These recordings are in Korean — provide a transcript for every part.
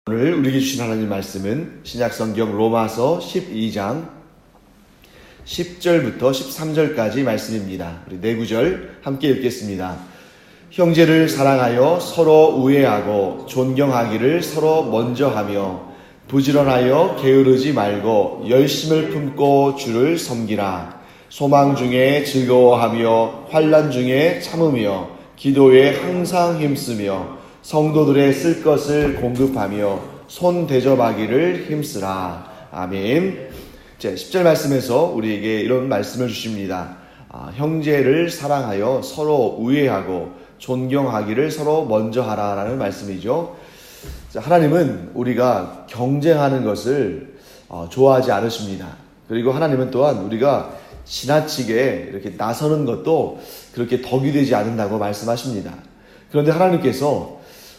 오늘 우리에게 주신 하나님 말씀은 신약성경 로마서 12장 10절부터 13절까지 말씀입니다. 우리 네 구절 함께 읽겠습니다. 형제를 사랑하여 서로 우애하고 존경하기를 서로 먼저 하며 부지런하여 게으르지 말고 열심을 품고 주를 섬기라. 소망 중에 즐거워하며 환난 중에 참으며 기도에 항상 힘쓰며 성도들의 쓸 것을 공급하며 손 대접하기를 힘쓰라. 아멘. 10절 말씀에서 우리에게 이런 말씀을 주십니다. 형제를 사랑하여 서로 우애하고 존경하기를 서로 먼저 하라라는 말씀이죠. 하나님은 우리가 경쟁하는 것을 좋아하지 않으십니다. 그리고 하나님은 또한 우리가 지나치게 이렇게 나서는 것도 그렇게 덕이 되지 않는다고 말씀하십니다. 그런데 하나님께서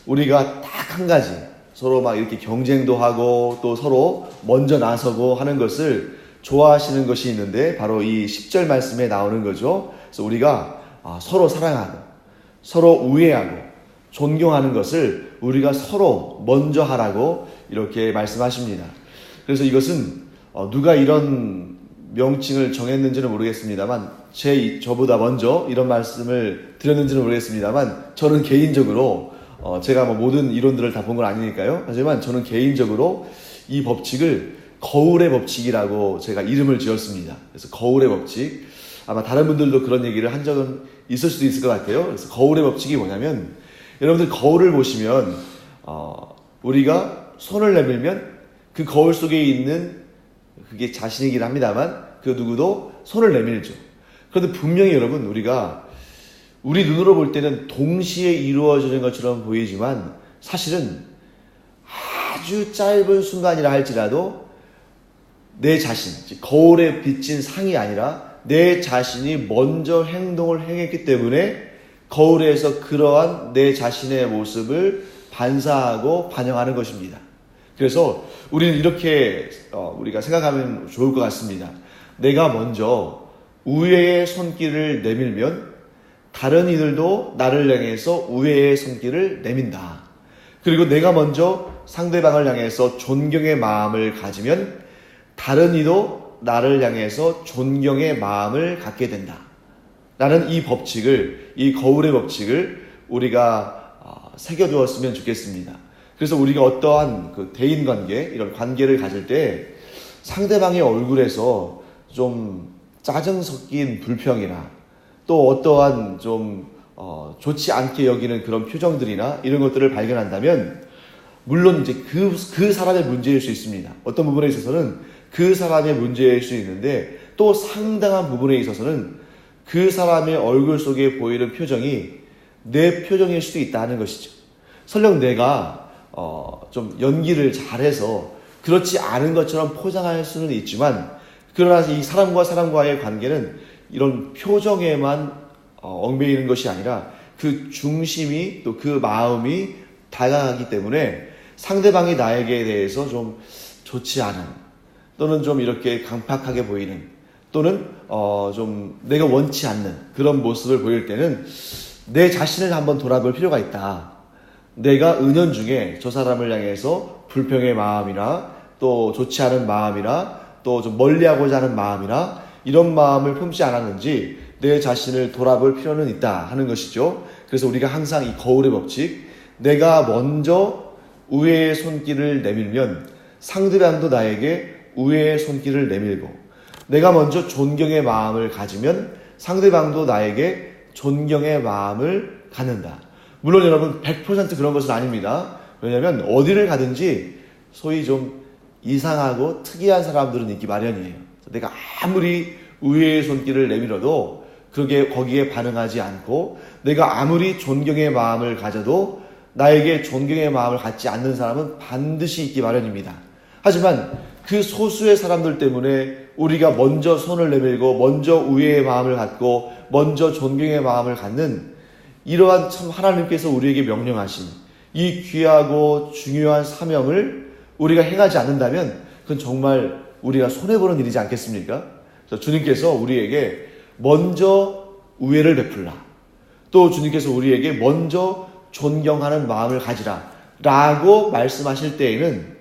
우리가 딱 한 가지 서로 막 이렇게 경쟁도 하고 또 서로 먼저 나서고 하는 것을 좋아하시는 것이 있는데 바로 이 10절 말씀에 나오는 거죠. 그래서 우리가 서로 사랑하고 서로 우애하고 존경하는 것을 우리가 서로 먼저 하라고 이렇게 말씀하십니다. 그래서 이것은 누가 이런 명칭을 정했는지는 모르겠습니다만 저보다 먼저 이런 말씀을 드렸는지는 모르겠습니다만 저는 개인적으로 제가 모든 이론들을 다 본 건 아니니까요. 하지만 저는 개인적으로 이 법칙을 거울의 법칙이라고 제가 이름을 지었습니다. 그래서 거울의 법칙, 아마 다른 분들도 그런 얘기를 한 적은 있을 수도 있을 것 같아요. 그래서 거울의 법칙이 뭐냐면, 여러분들 거울을 보시면 우리가 손을 내밀면 그 거울 속에 있는 그게 자신이긴 합니다만 그 누구도 손을 내밀죠. 그런데 분명히 여러분, 우리 눈으로 볼 때는 동시에 이루어지는 것처럼 보이지만 사실은 아주 짧은 순간이라 할지라도 내 자신, 거울에 비친 상이 아니라 내 자신이 먼저 행동을 행했기 때문에 거울에서 그러한 내 자신의 모습을 반사하고 반영하는 것입니다. 그래서 우리는 이렇게 우리가 생각하면 좋을 것 같습니다. 내가 먼저 우애의 손길을 내밀면 다른 이들도 나를 향해서 우애의 손길을 내민다. 그리고 내가 먼저 상대방을 향해서 존경의 마음을 가지면 다른 이도 나를 향해서 존경의 마음을 갖게 된다. 라는 이 법칙을, 이 거울의 법칙을 우리가 새겨두었으면 좋겠습니다. 그래서 우리가 어떠한 그 대인관계, 이런 관계를 가질 때 상대방의 얼굴에서 좀 짜증 섞인 불평이나 또 어떠한 좀 좋지 않게 여기는 그런 표정들이나 이런 것들을 발견한다면 물론 이제 그 사람의 문제일 수 있습니다. 어떤 부분에 있어서는 그 사람의 문제일 수 있는데 또 상당한 부분에 있어서는 그 사람의 얼굴 속에 보이는 표정이 내 표정일 수도 있다는 것이죠. 설령 내가 좀 연기를 잘해서 그렇지 않은 것처럼 포장할 수는 있지만 그러나 이 사람과 사람과의 관계는 이런 표정에만 얽매이는 것이 아니라 그 중심이 또 그 마음이 다가가기 때문에 상대방이 나에게 대해서 좀 좋지 않은 또는 좀 이렇게 강팍하게 보이는 또는 좀 내가 원치 않는 그런 모습을 보일 때는 내 자신을 한번 돌아볼 필요가 있다. 내가 은연중에 저 사람을 향해서 불평의 마음이나 또 좋지 않은 마음이나 또 좀 멀리하고자 하는 마음이나 이런 마음을 품지 않았는지 내 자신을 돌아볼 필요는 있다 하는 것이죠. 그래서 우리가 항상 이 거울의 법칙, 내가 먼저 우애의 손길을 내밀면 상대방도 나에게 우애의 손길을 내밀고 내가 먼저 존경의 마음을 가지면 상대방도 나에게 존경의 마음을 갖는다. 물론 여러분 100% 그런 것은 아닙니다. 왜냐하면 어디를 가든지 소위 좀 이상하고 특이한 사람들은 있기 마련이에요. 내가 아무리 우애의 손길을 내밀어도 그게 거기에 반응하지 않고 내가 아무리 존경의 마음을 가져도 나에게 존경의 마음을 갖지 않는 사람은 반드시 있기 마련입니다. 하지만 그 소수의 사람들 때문에 우리가 먼저 손을 내밀고 먼저 우애의 마음을 갖고 먼저 존경의 마음을 갖는 이러한 참 하나님께서 우리에게 명령하신 이 귀하고 중요한 사명을 우리가 행하지 않는다면 그건 정말 우리가 손해보는 일이지 않겠습니까? 주님께서 우리에게 먼저 우애를 베풀라. 또 주님께서 우리에게 먼저 존경하는 마음을 가지라. 라고 말씀하실 때에는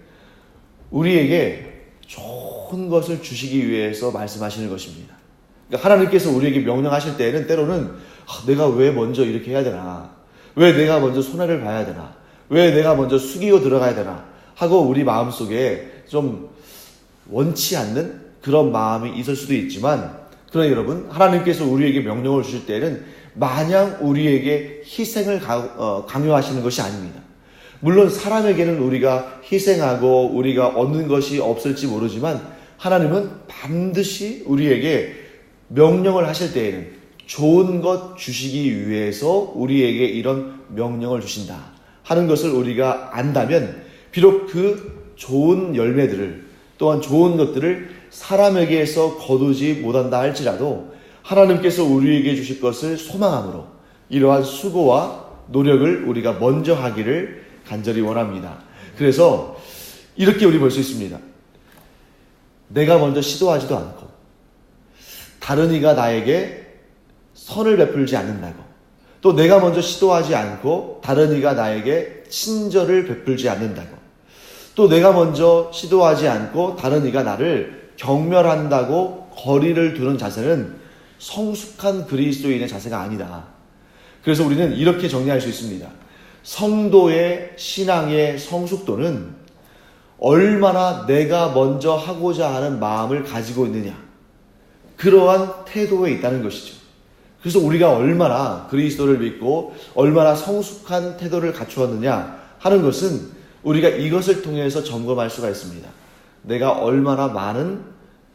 우리에게 좋은 것을 주시기 위해서 말씀하시는 것입니다. 그러니까 하나님께서 우리에게 명령하실 때에는 때로는 내가 왜 먼저 이렇게 해야 되나? 왜 내가 먼저 손해를 봐야 되나? 왜 내가 먼저 숙이고 들어가야 되나? 하고 우리 마음속에 좀 원치 않는 그런 마음이 있을 수도 있지만, 그러나 여러분, 하나님께서 우리에게 명령을 주실 때는 마냥 우리에게 희생을 강요하시는 것이 아닙니다. 물론 사람에게는 우리가 희생하고 우리가 얻는 것이 없을지 모르지만 하나님은 반드시 우리에게 명령을 하실 때에는 좋은 것 주시기 위해서 우리에게 이런 명령을 주신다 하는 것을 우리가 안다면, 비록 그 좋은 열매들을, 또한 좋은 것들을 사람에게서 거두지 못한다 할지라도 하나님께서 우리에게 주실 것을 소망함으로 이러한 수고와 노력을 우리가 먼저 하기를 간절히 원합니다. 그래서 이렇게 우리 볼 수 있습니다. 내가 먼저 시도하지도 않고 다른 이가 나에게 선을 베풀지 않는다고, 또 내가 먼저 시도하지 않고 다른 이가 나에게 친절을 베풀지 않는다고, 또 내가 먼저 시도하지 않고 다른 이가 나를 경멸한다고 거리를 두는 자세는 성숙한 그리스도인의 자세가 아니다. 그래서 우리는 이렇게 정리할 수 있습니다. 성도의 신앙의 성숙도는 얼마나 내가 먼저 하고자 하는 마음을 가지고 있느냐, 그러한 태도에 있다는 것이죠. 그래서 우리가 얼마나 그리스도를 믿고 얼마나 성숙한 태도를 갖추었느냐 하는 것은 우리가 이것을 통해서 점검할 수가 있습니다. 내가 얼마나 많은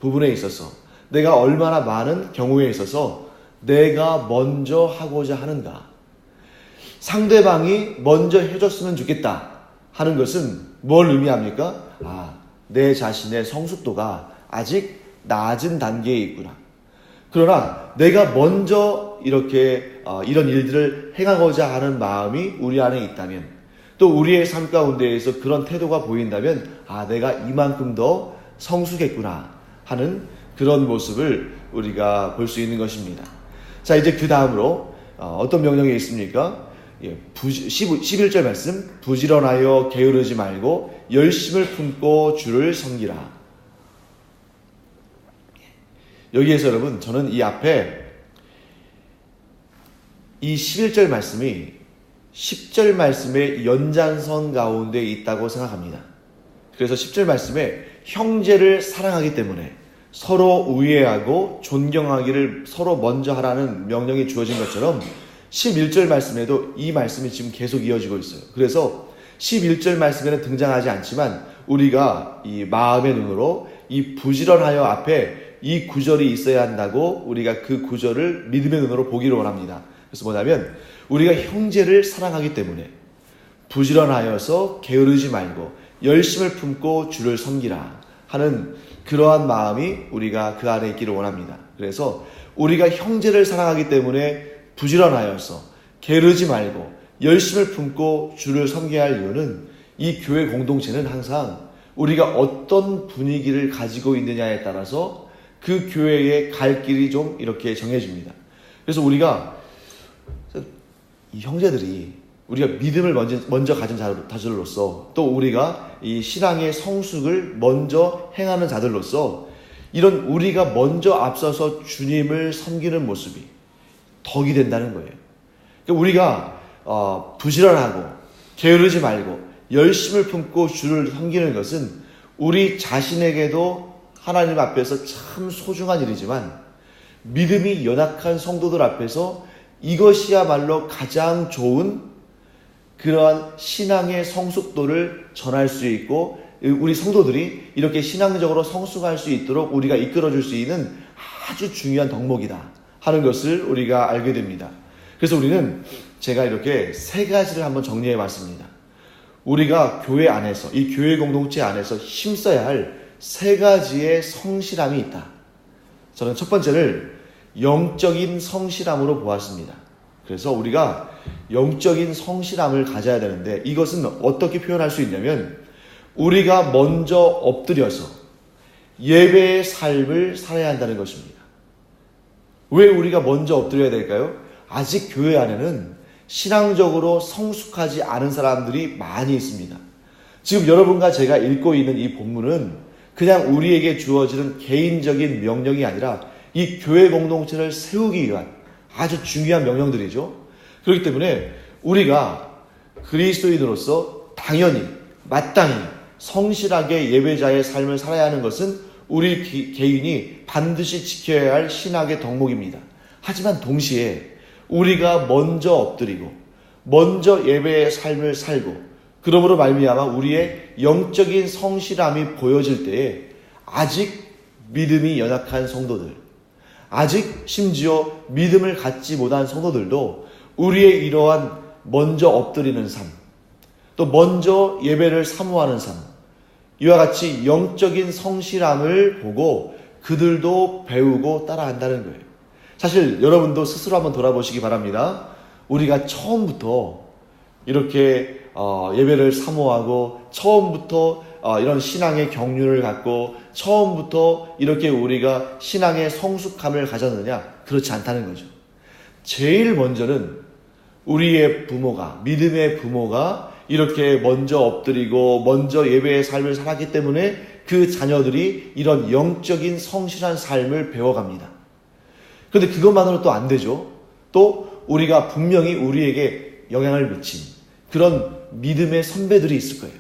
부분에 있어서, 내가 얼마나 많은 경우에 있어서 내가 먼저 하고자 하는가. 상대방이 먼저 해줬으면 좋겠다 하는 것은 뭘 의미합니까? 내 자신의 성숙도가 아직 낮은 단계에 있구나. 그러나 내가 먼저 이렇게 이런 일들을 행하고자 하는 마음이 우리 안에 있다면, 또 우리의 삶 가운데에서 그런 태도가 보인다면 내가 이만큼 더 성숙했구나 하는 그런 모습을 우리가 볼 수 있는 것입니다. 자, 이제 그 다음으로 어떤 명령이 있습니까? 11절 말씀, 부지런하여 게으르지 말고 열심을 품고 주를 섬기라. 여기에서 여러분, 저는 이 앞에 이 11절 말씀이 10절 말씀의 연장선 가운데 있다고 생각합니다. 그래서 10절 말씀에 형제를 사랑하기 때문에 서로 우애하고 존경하기를 서로 먼저 하라는 명령이 주어진 것처럼 11절 말씀에도 이 말씀이 지금 계속 이어지고 있어요. 그래서 11절 말씀에는 등장하지 않지만 우리가 이 마음의 눈으로 이 부지런하여 앞에 이 구절이 있어야 한다고 우리가 그 구절을 믿음의 눈으로 보기를 원합니다. 그래서 뭐냐면 우리가 형제를 사랑하기 때문에 부지런하여서 게으르지 말고 열심을 품고 주를 섬기라 하는 그러한 마음이 우리가 그 안에 있기를 원합니다. 그래서 우리가 형제를 사랑하기 때문에 부지런하여서 게으르지 말고 열심을 품고 주를 섬겨야 할 이유는 이 교회 공동체는 항상 우리가 어떤 분위기를 가지고 있느냐에 따라서 그 교회의 갈 길이 좀 이렇게 정해집니다. 그래서 우리가 이 형제들이 우리가 믿음을 먼저 가진 자들로서, 또 우리가 이 신앙의 성숙을 먼저 행하는 자들로서 이런 우리가 먼저 앞서서 주님을 섬기는 모습이 덕이 된다는 거예요. 그러니까 우리가 부지런하고 게으르지 말고 열심을 품고 주를 섬기는 것은 우리 자신에게도 하나님 앞에서 참 소중한 일이지만 믿음이 연약한 성도들 앞에서 이것이야말로 가장 좋은 그러한 신앙의 성숙도를 전할 수 있고, 우리 성도들이 이렇게 신앙적으로 성숙할 수 있도록 우리가 이끌어줄 수 있는 아주 중요한 덕목이다 하는 것을 우리가 알게 됩니다. 그래서 우리는 제가 이렇게 세 가지를 한번 정리해 봤습니다. 우리가 교회 안에서, 이 교회 공동체 안에서 힘써야 할 세 가지의 성실함이 있다. 저는 첫 번째를 영적인 성실함으로 보았습니다. 그래서 우리가 영적인 성실함을 가져야 되는데, 이것은 어떻게 표현할 수 있냐면 우리가 먼저 엎드려서 예배의 삶을 살아야 한다는 것입니다. 왜 우리가 먼저 엎드려야 될까요? 아직 교회 안에는 신앙적으로 성숙하지 않은 사람들이 많이 있습니다. 지금 여러분과 제가 읽고 있는 이 본문은 그냥 우리에게 주어지는 개인적인 명령이 아니라 이 교회 공동체를 세우기 위한 아주 중요한 명령들이죠. 그렇기 때문에 우리가 그리스도인으로서 당연히 마땅히 성실하게 예배자의 삶을 살아야 하는 것은 우리 개인이 반드시 지켜야 할 신학의 덕목입니다. 하지만 동시에 우리가 먼저 엎드리고 먼저 예배의 삶을 살고 그러므로 말미암아 우리의 영적인 성실함이 보여질 때에 아직 믿음이 연약한 성도들, 아직 심지어 믿음을 갖지 못한 성도들도 우리의 이러한 먼저 엎드리는 삶, 또 먼저 예배를 사모하는 삶, 이와 같이 영적인 성실함을 보고 그들도 배우고 따라한다는 거예요. 사실 여러분도 스스로 한번 돌아보시기 바랍니다. 우리가 처음부터 이렇게 예배를 사모하고 처음부터 이런 신앙의 경륜을 갖고 처음부터 이렇게 우리가 신앙의 성숙함을 가졌느냐? 그렇지 않다는 거죠. 제일 먼저는 우리의 부모가, 믿음의 부모가 이렇게 먼저 엎드리고 먼저 예배의 삶을 살았기 때문에 그 자녀들이 이런 영적인 성실한 삶을 배워갑니다. 그런데 그것만으로 또 안 되죠. 또 우리가 분명히 우리에게 영향을 미친 그런 믿음의 선배들이 있을 거예요.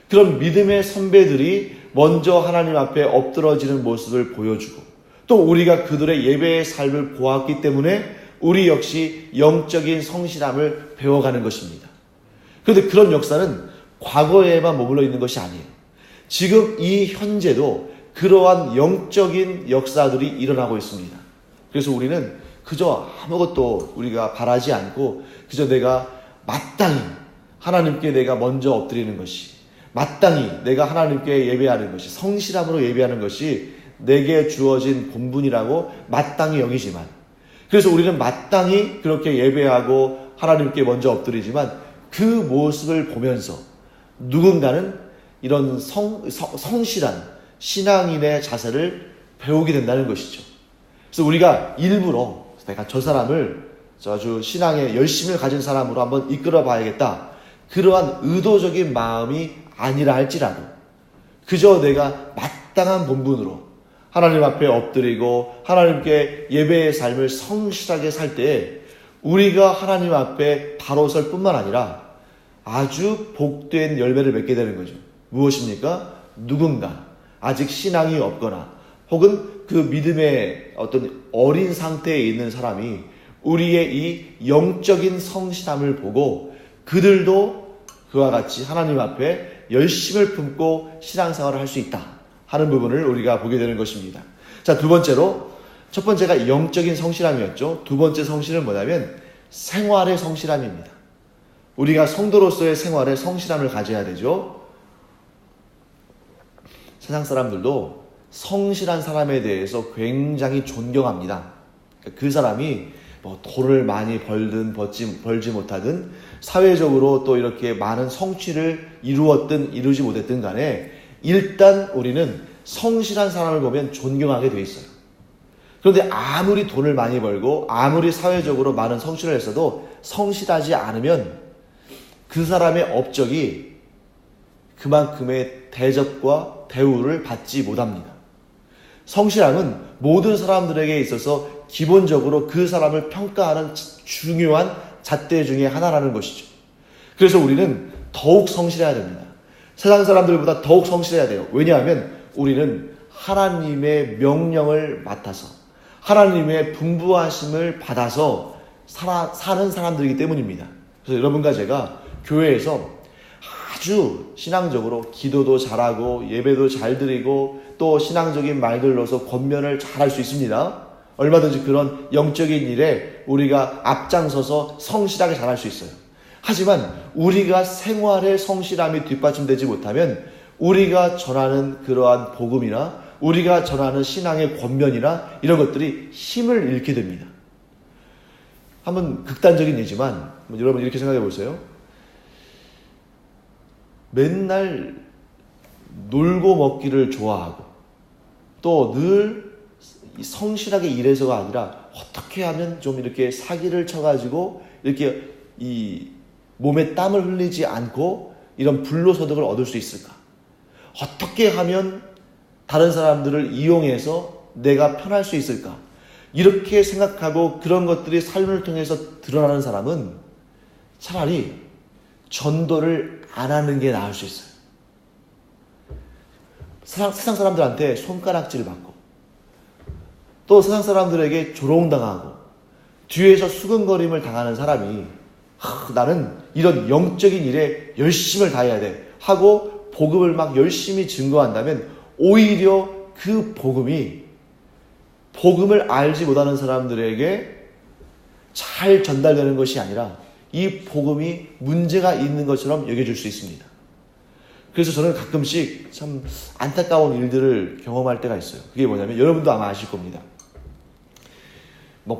그런 믿음의 선배들이 먼저 하나님 앞에 엎드러지는 모습을 보여주고 또 우리가 그들의 예배의 삶을 보았기 때문에 우리 역시 영적인 성실함을 배워가는 것입니다. 그런데 그런 역사는 과거에만 머물러 있는 것이 아니에요. 지금 이 현재도 그러한 영적인 역사들이 일어나고 있습니다. 그래서 우리는 그저 아무것도 우리가 바라지 않고 그저 내가 마땅히 하나님께 내가 먼저 엎드리는 것이, 마땅히 내가 하나님께 예배하는 것이, 성실함으로 예배하는 것이 내게 주어진 본분이라고 마땅히 여기지만, 그래서 우리는 마땅히 그렇게 예배하고 하나님께 먼저 엎드리지만 그 모습을 보면서 누군가는 이런 성실한 신앙인의 자세를 배우게 된다는 것이죠. 그래서 우리가 일부러 내가 저 사람을 아주 신앙에 열심을 가진 사람으로 한번 이끌어 봐야겠다, 그러한 의도적인 마음이 아니라 할지라도 그저 내가 마땅한 본분으로 하나님 앞에 엎드리고 하나님께 예배의 삶을 성실하게 살 때에 우리가 하나님 앞에 바로 설 뿐만 아니라 아주 복된 열매를 맺게 되는 거죠. 무엇입니까? 누군가 아직 신앙이 없거나 혹은 그 믿음의 어떤 어린 상태에 있는 사람이 우리의 이 영적인 성실함을 보고 그들도 그와 같이 하나님 앞에 열심을 품고 신앙생활을 할 수 있다 하는 부분을 우리가 보게 되는 것입니다. 자, 두 번째로, 첫 번째가 영적인 성실함이었죠. 두 번째 성실은 뭐냐면 생활의 성실함입니다. 우리가 성도로서의 생활에 성실함을 가져야 되죠. 세상 사람들도 성실한 사람에 대해서 굉장히 존경합니다. 그 사람이 뭐 돈을 많이 벌든 벌지 못하든 사회적으로 또 이렇게 많은 성취를 이루었든 이루지 못했든 간에 일단 우리는 성실한 사람을 보면 존경하게 돼 있어요. 그런데 아무리 돈을 많이 벌고 아무리 사회적으로 많은 성취를 했어도 성실하지 않으면 그 사람의 업적이 그만큼의 대접과 대우를 받지 못합니다. 성실함은 모든 사람들에게 있어서 기본적으로 그 사람을 평가하는 중요한 잣대 중에 하나라는 것이죠. 그래서 우리는 더욱 성실해야 됩니다. 세상 사람들보다 더욱 성실해야 돼요. 왜냐하면 우리는 하나님의 명령을 맡아서 하나님의 분부하심을 받아서 사는 사람들이기 때문입니다. 그래서 여러분과 제가 교회에서 아주 신앙적으로 기도도 잘하고 예배도 잘 드리고 또 신앙적인 말들로서 권면을 잘할 수 있습니다. 얼마든지 그런 영적인 일에 우리가 앞장서서 성실하게 잘할 수 있어요. 하지만 우리가 생활의 성실함이 뒷받침되지 못하면 우리가 전하는 그러한 복음이나 우리가 전하는 신앙의 권면이나 이런 것들이 힘을 잃게 됩니다. 한번 극단적인 예지만 여러분 이렇게 생각해 보세요. 맨날 놀고 먹기를 좋아하고 또 늘 성실하게 일해서가 아니라 어떻게 하면 좀 이렇게 사기를 쳐가지고 이렇게 이 몸에 땀을 흘리지 않고 이런 불로소득을 얻을 수 있을까? 어떻게 하면 다른 사람들을 이용해서 내가 편할 수 있을까? 이렇게 생각하고 그런 것들이 삶을 통해서 드러나는 사람은 차라리 전도를 안 하는 게 나을 수 있어요. 세상 사람들한테 손가락질 받고 또 세상 사람들에게 조롱당하고 뒤에서 수근거림을 당하는 사람이 나는 이런 영적인 일에 열심을 다해야 돼 하고 복음을 막 열심히 증거한다면 오히려 그 복음을 알지 못하는 사람들에게 잘 전달되는 것이 아니라 이 복음이 문제가 있는 것처럼 여겨질 수 있습니다. 그래서 저는 가끔씩 참 안타까운 일들을 경험할 때가 있어요. 그게 뭐냐면 여러분도 아마 아실 겁니다.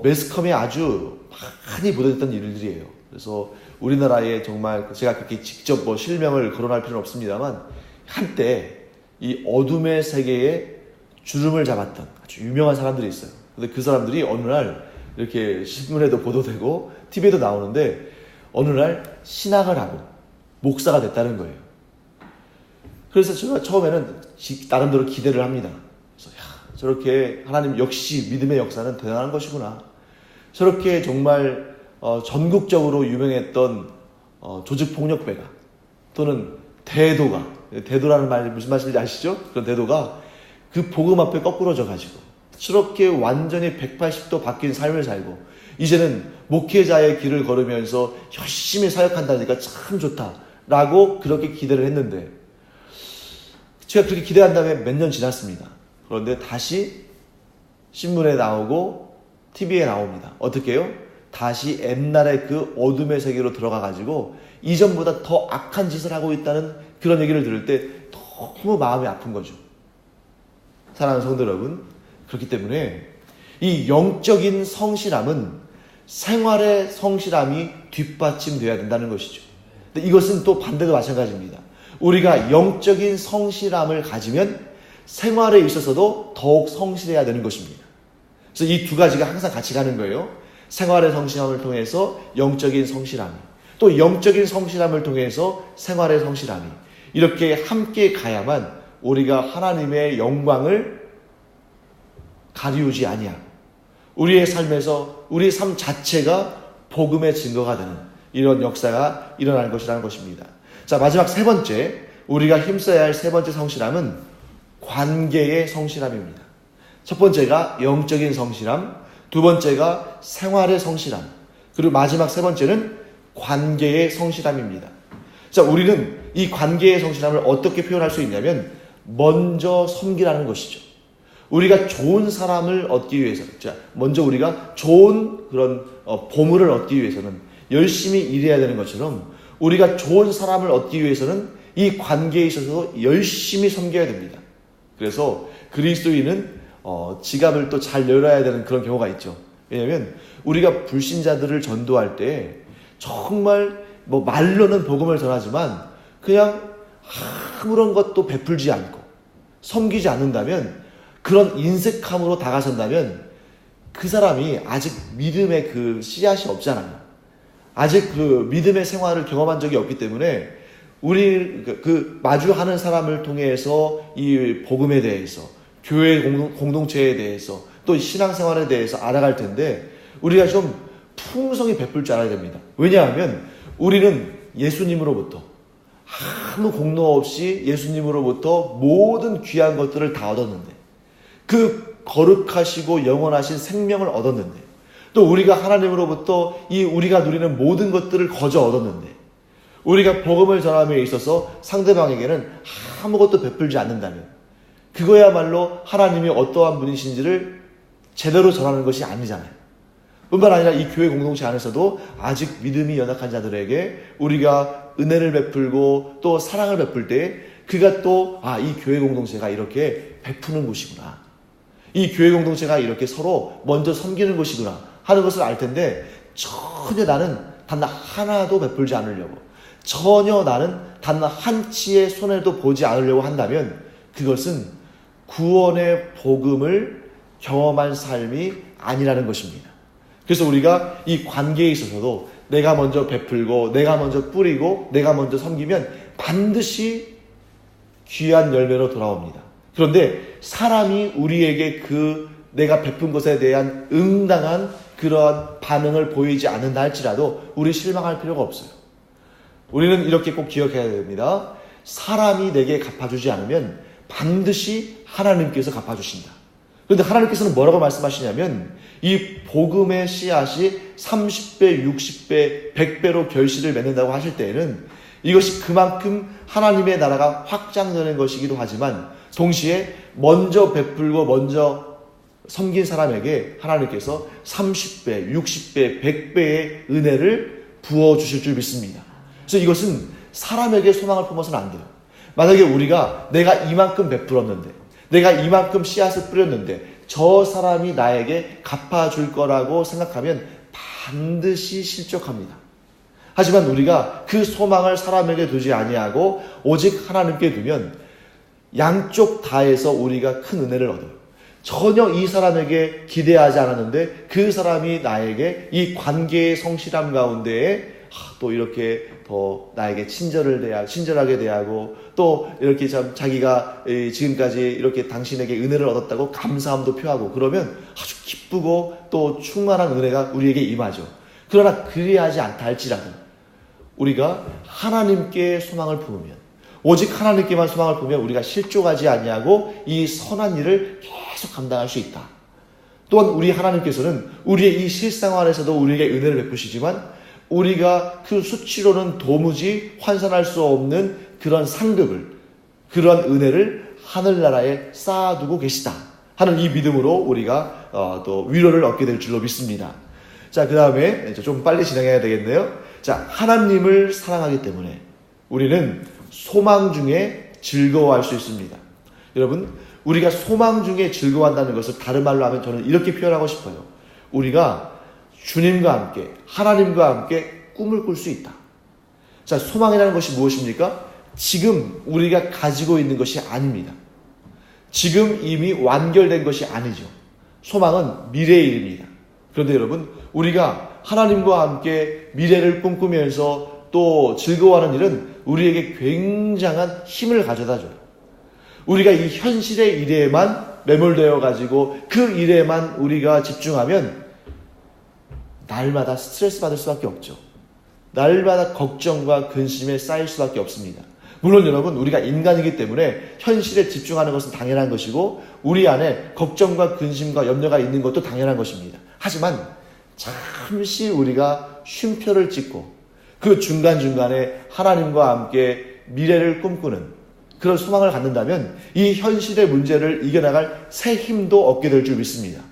매스컴에 아주 많이 보도됐던 일들이에요. 그래서 우리나라에 정말 제가 그렇게 직접 실명을 거론할 필요는 없습니다만 한때 이 어둠의 세계에 주름을 잡았던 아주 유명한 사람들이 있어요. 근데 그 사람들이 어느 날 이렇게 신문에도 보도되고 TV에도 나오는데 어느 날 신학을 하고 목사가 됐다는 거예요. 그래서 제가 처음에는 나름대로 기대를 합니다. 그래서 저렇게 하나님 역시 믿음의 역사는 대단한 것이구나. 저렇게 정말 전국적으로 유명했던 조직폭력배가 또는 대도라는 말이 무슨 말씀인지 아시죠? 그런 대도가 그 복음 앞에 거꾸러져 가지고 저렇게 완전히 180도 바뀐 삶을 살고 이제는 목회자의 길을 걸으면서 열심히 사역한다니까 참 좋다라고 그렇게 기대를 했는데 제가 그렇게 기대한 다음에 몇 년 지났습니다. 그런데 다시 신문에 나오고 TV에 나옵니다. 어떻게 해요? 다시 옛날의 그 어둠의 세계로 들어가 가지고 이전보다 더 악한 짓을 하고 있다는 그런 얘기를 들을 때 너무 마음이 아픈 거죠. 사랑하는 성도 여러분, 그렇기 때문에 이 영적인 성실함은 생활의 성실함이 뒷받침되어야 된다는 것이죠. 근데 이것은 또 반대도 마찬가지입니다. 우리가 영적인 성실함을 가지면 생활에 있어서도 더욱 성실해야 되는 것입니다. 그래서 이 두 가지가 항상 같이 가는 거예요. 생활의 성실함을 통해서 영적인 성실함이, 또 영적인 성실함을 통해서 생활의 성실함이 이렇게 함께 가야만 우리가 하나님의 영광을 가리우지 아니하고 우리의 삶에서 우리의 삶 자체가 복음의 증거가 되는 이런 역사가 일어날 것이라는 것입니다. 자, 마지막 세 번째, 우리가 힘써야 할 세 번째 성실함은 관계의 성실함입니다. 첫 번째가 영적인 성실함, 두 번째가 생활의 성실함, 그리고 마지막 세 번째는 관계의 성실함입니다. 자, 우리는 이 관계의 성실함을 어떻게 표현할 수 있냐면 먼저 섬기라는 것이죠. 우리가 좋은 사람을 얻기 위해서, 먼저 우리가 좋은 그런 보물을 얻기 위해서는 열심히 일해야 되는 것처럼 우리가 좋은 사람을 얻기 위해서는 이 관계에 있어서 열심히 섬겨야 됩니다. 그래서 그리스도인은 지갑을 또 잘 열어야 되는 그런 경우가 있죠. 왜냐하면 우리가 불신자들을 전도할 때 정말 말로는 복음을 전하지만 그냥 아무런 것도 베풀지 않고 섬기지 않는다면, 그런 인색함으로 다가선다면 그 사람이 아직 믿음의 그 씨앗이 없잖아요. 아직 그 믿음의 생활을 경험한 적이 없기 때문에 우리 그 마주하는 사람을 통해서 이 복음에 대해서, 교회 공동체에 대해서, 또 신앙생활에 대해서 알아갈 텐데 우리가 좀 풍성히 베풀 줄 알아야 됩니다. 왜냐하면 우리는 예수님으로부터 아무 공로 없이 예수님으로부터 모든 귀한 것들을 다 얻었는데, 그 거룩하시고 영원하신 생명을 얻었는데, 또 우리가 하나님으로부터 이 우리가 누리는 모든 것들을 거저 얻었는데, 우리가 복음을 전함에 있어서 상대방에게는 아무것도 베풀지 않는다면 그거야말로 하나님이 어떠한 분이신지를 제대로 전하는 것이 아니잖아요. 뿐만 아니라 이 교회 공동체 안에서도 아직 믿음이 연약한 자들에게 우리가 은혜를 베풀고 또 사랑을 베풀 때 그가 또 이 교회 공동체가 이렇게 베푸는 곳이구나, 이 교회 공동체가 이렇게 서로 먼저 섬기는 곳이구나 하는 것을 알 텐데, 전혀 나는 단 하나도 베풀지 않으려고, 전혀 나는 단 한 치의 손해도 보지 않으려고 한다면 그것은 구원의 복음을 경험한 삶이 아니라는 것입니다. 그래서 우리가 이 관계에 있어서도 내가 먼저 베풀고 내가 먼저 뿌리고 내가 먼저 섬기면 반드시 귀한 열매로 돌아옵니다. 그런데 사람이 우리에게 그 내가 베푼 것에 대한 응당한 그러한 반응을 보이지 않는다 할지라도 우리 실망할 필요가 없어요. 우리는 이렇게 꼭 기억해야 됩니다. 사람이 내게 갚아주지 않으면 반드시 하나님께서 갚아주신다. 그런데 하나님께서는 뭐라고 말씀하시냐면 이 복음의 씨앗이 30배, 60배, 100배로 결실을 맺는다고 하실 때에는 이것이 그만큼 하나님의 나라가 확장되는 것이기도 하지만 동시에 먼저 베풀고 먼저 섬긴 사람에게 하나님께서 30배, 60배, 100배의 은혜를 부어주실 줄 믿습니다. 그래서 이것은 사람에게 소망을 품어서는 안 돼요. 만약에 우리가 내가 이만큼 베풀었는데 내가 이만큼 씨앗을 뿌렸는데 저 사람이 나에게 갚아줄 거라고 생각하면 반드시 실족합니다. 하지만 우리가 그 소망을 사람에게 두지 아니하고 오직 하나님께 두면 양쪽 다에서 우리가 큰 은혜를 얻어요. 전혀 이 사람에게 기대하지 않았는데 그 사람이 나에게 이 관계의 성실함 가운데에 또 이렇게 더 나에게 친절하게 대하고 또 이렇게 참 자기가 지금까지 이렇게 당신에게 은혜를 얻었다고 감사함도 표하고 그러면 아주 기쁘고 또 충만한 은혜가 우리에게 임하죠. 그러나 그리하지 않다 할지라도 우리가 하나님께 소망을 품으면 오직 하나님께만 소망을 품으면 우리가 실족하지 아니하고 이 선한 일을 계속 감당할 수 있다. 또한 우리 하나님께서는 우리의 이 실생활에서도 우리에게 은혜를 베푸시지만 우리가 그 수치로는 도무지 환산할 수 없는 그런 상급을, 그런 은혜를 하늘나라에 쌓아두고 계시다 하는 이 믿음으로 우리가 또 위로를 얻게 될 줄로 믿습니다. 자, 그 다음에 좀 빨리 진행해야 되겠네요. 자, 하나님을 사랑하기 때문에 우리는 소망 중에 즐거워할 수 있습니다. 여러분, 우리가 소망 중에 즐거워한다는 것을 다른 말로 하면 저는 이렇게 표현하고 싶어요. 우리가 주님과 함께 하나님과 함께 꿈을 꿀 수 있다. 자, 소망이라는 것이 무엇입니까? 지금 우리가 가지고 있는 것이 아닙니다. 지금 이미 완결된 것이 아니죠. 소망은 미래의 일입니다. 그런데 여러분, 우리가 하나님과 함께 미래를 꿈꾸면서 또 즐거워하는 일은 우리에게 굉장한 힘을 가져다 줘요. 우리가 이 현실의 일에만 매몰되어 가지고 그 일에만 우리가 집중하면 날마다 스트레스 받을 수밖에 없죠. 날마다 걱정과 근심에 쌓일 수밖에 없습니다. 물론 여러분, 우리가 인간이기 때문에 현실에 집중하는 것은 당연한 것이고 우리 안에 걱정과 근심과 염려가 있는 것도 당연한 것입니다. 하지만 잠시 우리가 쉼표를 찍고 그 중간중간에 하나님과 함께 미래를 꿈꾸는 그런 소망을 갖는다면 이 현실의 문제를 이겨나갈 새 힘도 얻게 될 줄 믿습니다.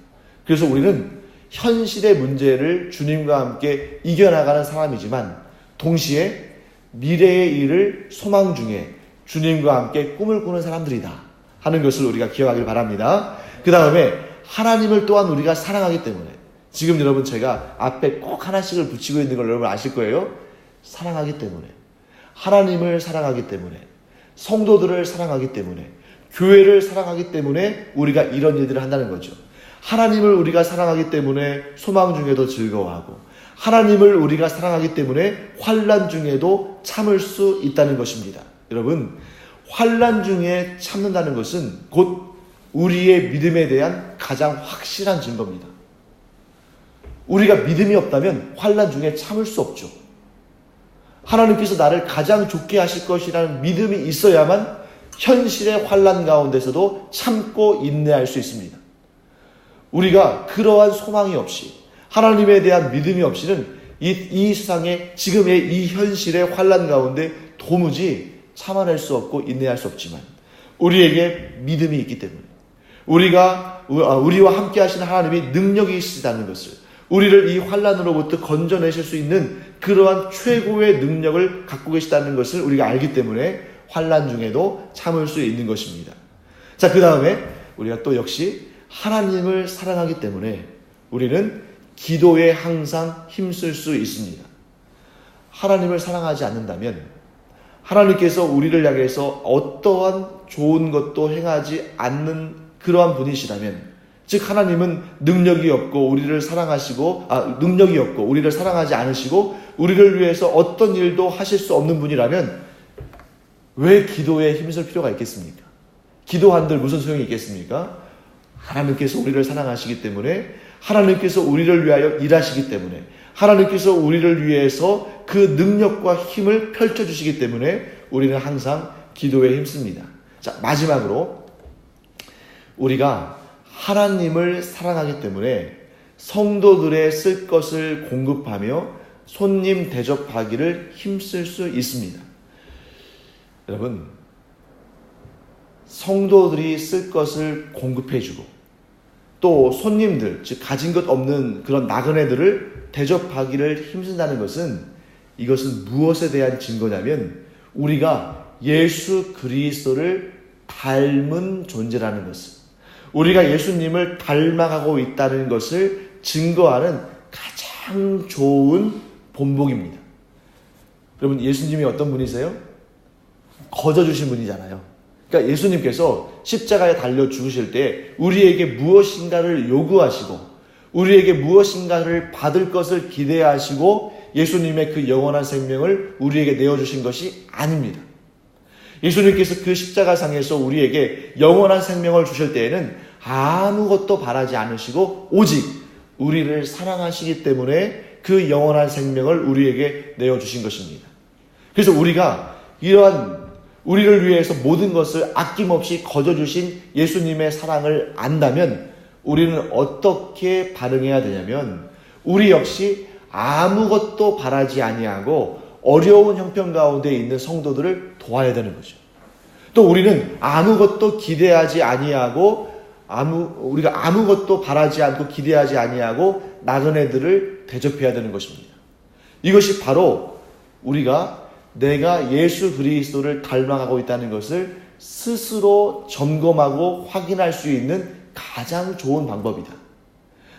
그래서 우리는 현실의 문제를 주님과 함께 이겨나가는 사람이지만 동시에 미래의 일을 소망 중에 주님과 함께 꿈을 꾸는 사람들이다 하는 것을 우리가 기억하길 바랍니다. 그 다음에 하나님을 또한 우리가 사랑하기 때문에 지금 여러분 제가 앞에 꼭 하나씩을 붙이고 있는 걸 여러분 아실 거예요. 사랑하기 때문에, 하나님을 사랑하기 때문에, 성도들을 사랑하기 때문에, 교회를 사랑하기 때문에 우리가 이런 일들을 한다는 거죠. 하나님을 우리가 사랑하기 때문에 소망 중에도 즐거워하고 하나님을 우리가 사랑하기 때문에 환난 중에도 참을 수 있다는 것입니다. 여러분, 환난 중에 참는다는 것은 곧 우리의 믿음에 대한 가장 확실한 증거입니다. 우리가 믿음이 없다면 환난 중에 참을 수 없죠. 하나님께서 나를 가장 좋게 하실 것이라는 믿음이 있어야만 현실의 환난 가운데서도 참고 인내할 수 있습니다. 우리가 그러한 소망이 없이 하나님에 대한 믿음이 없이는 이 세상의 지금의 이 현실의 환난 가운데 도무지 참아낼 수 없고 인내할 수 없지만 우리에게 믿음이 있기 때문에 우리와 함께 하시는 하나님이 능력이 있으시다는 것을 우리를 이 환난으로부터 건져내실 수 있는 그러한 최고의 능력을 갖고 계시다는 것을 우리가 알기 때문에 환난 중에도 참을 수 있는 것입니다. 자, 그 다음에 우리가 또 역시 하나님을 사랑하기 때문에 우리는 기도에 항상 힘쓸 수 있습니다. 하나님을 사랑하지 않는다면 하나님께서 우리를 향해서 어떠한 좋은 것도 행하지 않는 그러한 분이시라면 즉 하나님은 능력이 없고 우리를 사랑하시고 능력이 없고 우리를 사랑하지 않으시고 우리를 위해서 어떤 일도 하실 수 없는 분이라면 왜 기도에 힘쓸 필요가 있겠습니까? 기도한들 무슨 소용이 있겠습니까? 하나님께서 우리를 사랑하시기 때문에, 하나님께서 우리를 위하여 일하시기 때문에, 하나님께서 우리를 위해서 그 능력과 힘을 펼쳐주시기 때문에 우리는 항상 기도에 힘씁니다. 자, 마지막으로 우리가 하나님을 사랑하기 때문에 성도들의 쓸 것을 공급하며 손님 대접하기를 힘쓸 수 있습니다. 여러분, 성도들이 쓸 것을 공급해주고 또 손님들, 즉 가진 것 없는 그런 나그네들을 대접하기를 힘쓴다는 것은, 이것은 무엇에 대한 증거냐면 우리가 예수 그리스도를 닮은 존재라는 것을, 우리가 예수님을 닮아가고 있다는 것을 증거하는 가장 좋은 본보기입니다. 여러분, 예수님이 어떤 분이세요? 거저 주신 분이잖아요. 그러니까 예수님께서 십자가에 달려 죽으실 때 우리에게 무엇인가를 요구하시고 우리에게 무엇인가를 받을 것을 기대하시고 예수님의 그 영원한 생명을 우리에게 내어주신 것이 아닙니다. 예수님께서 그 십자가상에서 우리에게 영원한 생명을 주실 때에는 아무것도 바라지 않으시고 오직 우리를 사랑하시기 때문에 그 영원한 생명을 우리에게 내어주신 것입니다. 그래서 우리가 이러한 우리를 위해서 모든 것을 아낌없이 거저주신 예수님의 사랑을 안다면 우리는 어떻게 반응해야 되냐면, 우리 역시 아무것도 바라지 아니하고 어려운 형편 가운데 있는 성도들을 도와야 되는 거죠. 또 우리는 아무것도 기대하지 아니하고 우리가 아무것도 바라지 않고 기대하지 아니하고 나그네들을 대접해야 되는 것입니다. 이것이 바로 우리가 내가 예수 그리스도를 닮아가고 있다는 것을 스스로 점검하고 확인할 수 있는 가장 좋은 방법이다.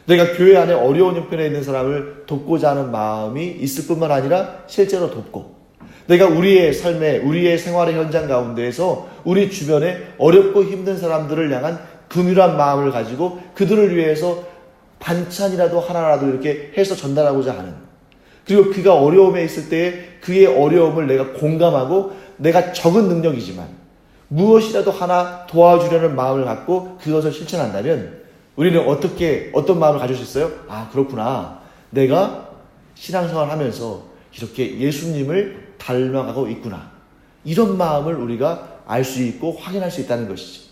내가 교회 안에 어려운 형편에 있는 사람을 돕고자 하는 마음이 있을 뿐만 아니라 실제로 돕고, 내가 우리의 삶에, 우리의 생활의 현장 가운데에서 우리 주변에 어렵고 힘든 사람들을 향한 긍휼한 마음을 가지고 그들을 위해서 반찬이라도 하나라도 이렇게 해서 전달하고자 하는, 그리고 그가 어려움에 있을 때에 그의 어려움을 내가 공감하고 내가 적은 능력이지만 무엇이라도 하나 도와주려는 마음을 갖고 그것을 실천한다면 우리는 어떤 마음을 가질 수 있어요? 아, 그렇구나. 내가 신앙생활을 하면서 이렇게 예수님을 닮아가고 있구나. 이런 마음을 우리가 알 수 있고 확인할 수 있다는 것이죠.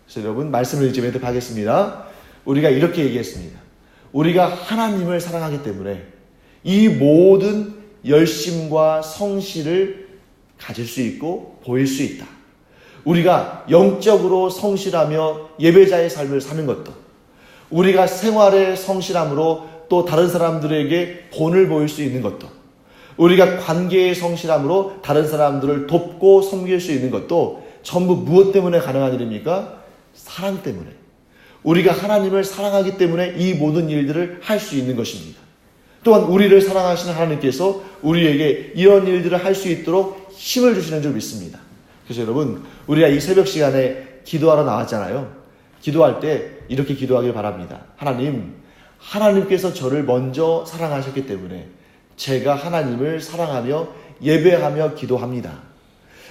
그래서 여러분, 말씀을 이제 매듭하겠습니다. 우리가 이렇게 얘기했습니다. 우리가 하나님을 사랑하기 때문에 이 모든 열심과 성실을 가질 수 있고 보일 수 있다. 우리가 영적으로 성실하며 예배자의 삶을 사는 것도, 우리가 생활의 성실함으로 또 다른 사람들에게 본을 보일 수 있는 것도, 우리가 관계의 성실함으로 다른 사람들을 돕고 섬길 수 있는 것도 전부 무엇 때문에 가능한 일입니까? 사랑 때문에. 우리가 하나님을 사랑하기 때문에 이 모든 일들을 할 수 있는 것입니다. 또한 우리를 사랑하시는 하나님께서 우리에게 이런 일들을 할 수 있도록 힘을 주시는 줄 믿습니다. 그래서 여러분, 우리가 이 새벽 시간에 기도하러 나왔잖아요. 기도할 때 이렇게 기도하길 바랍니다. 하나님께서 저를 먼저 사랑하셨기 때문에 제가 하나님을 사랑하며 예배하며 기도합니다.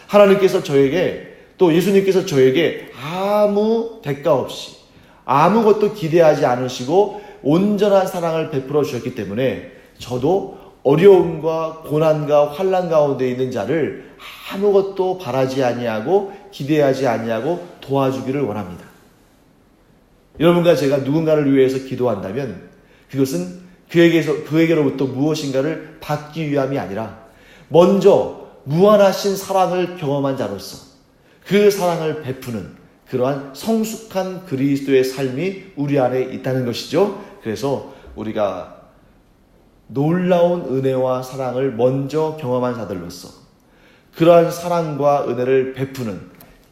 하나님께서 저에게, 또 예수님께서 저에게 아무 대가 없이 아무것도 기대하지 않으시고 온전한 사랑을 베풀어 주셨기 때문에 저도 어려움과 고난과 환난 가운데 있는 자를 아무것도 바라지 아니하고 기대하지 아니하고 도와주기를 원합니다. 여러분과 제가 누군가를 위해서 기도한다면 그것은 그에게로부터 무엇인가를 받기 위함이 아니라 먼저 무한하신 사랑을 경험한 자로서 그 사랑을 베푸는 그러한 성숙한 그리스도의 삶이 우리 안에 있다는 것이죠. 그래서 우리가 놀라운 은혜와 사랑을 먼저 경험한 자들로서 그러한 사랑과 은혜를 베푸는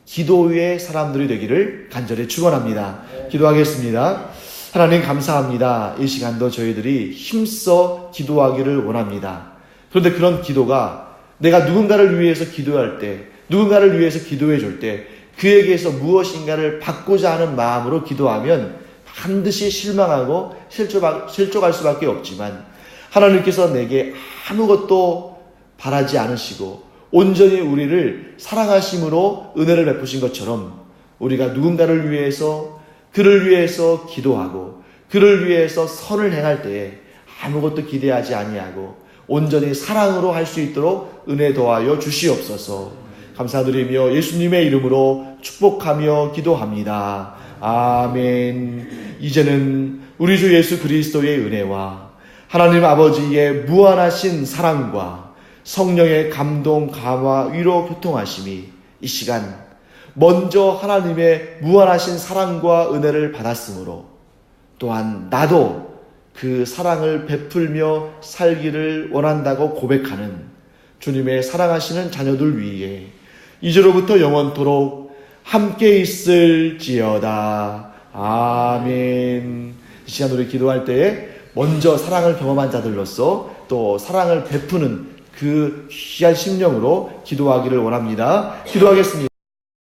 기도의 사람들이 되기를 간절히 축원합니다. 기도하겠습니다. 하나님 감사합니다. 이 시간도 저희들이 힘써 기도하기를 원합니다. 그런데 그런 기도가 내가 누군가를 위해서 기도할 때, 누군가를 위해서 기도해 줄 때 그에게서 무엇인가를 받고자 하는 마음으로 기도하면 반드시 실망하고 실족할 수밖에 없지만 하나님께서 내게 아무것도 바라지 않으시고 온전히 우리를 사랑하심으로 은혜를 베푸신 것처럼 우리가 누군가를 위해서 그를 위해서 기도하고 그를 위해서 선을 행할 때에 아무것도 기대하지 아니하고 온전히 사랑으로 할 수 있도록 은혜 더하여 주시옵소서. 감사드리며 예수님의 이름으로 축복하며 기도합니다. 아멘. 이제는 우리 주 예수 그리스도의 은혜와 하나님 아버지의 무한하신 사랑과 성령의 감동, 감화, 위로, 교통하심이 이 시간 먼저 하나님의 무한하신 사랑과 은혜를 받았으므로 또한 나도 그 사랑을 베풀며 살기를 원한다고 고백하는 주님의 사랑하시는 자녀들 위에 이제로부터 영원토록 함께 있을지어다. 아멘. 이 시간 우리 기도할 때에 먼저 사랑을 경험한 자들로서 또 사랑을 베푸는 그 귀한 심령으로 기도하기를 원합니다. 기도하겠습니다.